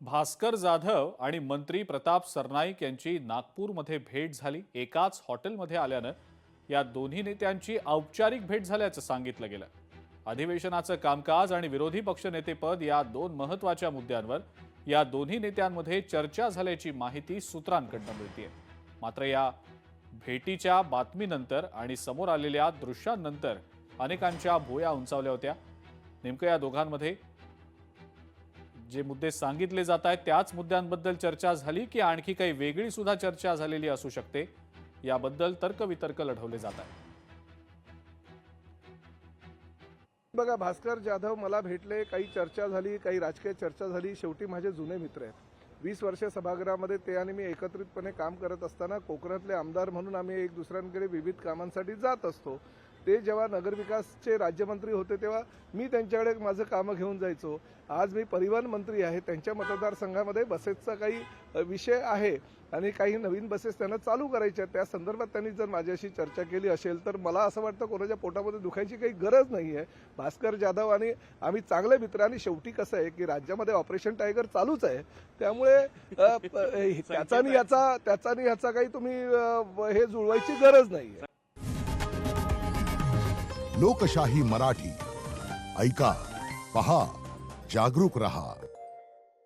भास्कर जाधव आणि मंत्री प्रताप सरनाईक यांची नागपूरमध्ये भेट झाली। एकाच हॉटेलमध्ये आल्यानं या दोन्ही नेत्यांची औपचारिक भेट झाल्याचं सांगितलं गेलं। अधिवेशनाचं कामकाज आणि विरोधी पक्षनेतेपद या दोन महत्त्वाच्या मुद्द्यांवर या दोन्ही नेत्यांमध्ये चर्चा झाल्याची माहिती सूत्रांकडून मिळतेय। मात्र या भेटीच्या बातमीनंतर आणि समोर आलेल्या दृश्यांनंतर अनेकांच्या भुवया उंचावल्या होत्या। नेमकं या दोघांमध्ये जे मुद्दे सांगितले जात आहेत त्याच मुद्द्यांबद्दल चर्चा झाली की आणखी काही वेगळी सुद्धा चर्चा झालेली असू शकते, याबद्दल तर्कवितर्क लढवले जात आहेत। बघा, भास्कर जाधव मला भेटले, काही चर्चा झाली, काही राजकीय चर्चा झाली। शेवटी माझे जुने मित्र आहेत। 20 वर्ष सभागृहामध्ये ते आणि मी एकत्रितपणे काम करत असताना कोकणातले आमदार म्हणून आम्ही एक दुसऱ्यांकडे विविध कामांसाठी जात असतो। ते जेव्हा नगरविकासचे राज्यमंत्री होते तेव्हा मी त्यांच्याकडे माझं कामं घेऊन जायचो। आज मी परिवहन मंत्री आहे। त्यांच्या मतदारसंघामध्ये बसेसचा काही विषय आहे आणि काही नवीन बसेस त्यांना चालू करायच्या आहेत। त्या संदर्भात त्यांनी जर माझ्याशी चर्चा केली असेल तर मला असं वाटतं कोणाच्या पोटामध्ये दुखायची काही गरज नाही आहे। भास्कर जाधव आणि आम्ही चांगले मित्र, आणि शेवटी कसं आहे की राज्यामध्ये ऑपरेशन टायगर चालूच आहे, त्यामुळे त्याचानी याचा काही तुम्ही हे जुळवायची गरज नाही आहे। लोकशाही मराठी ऐका, पहा, जागरूक रहा।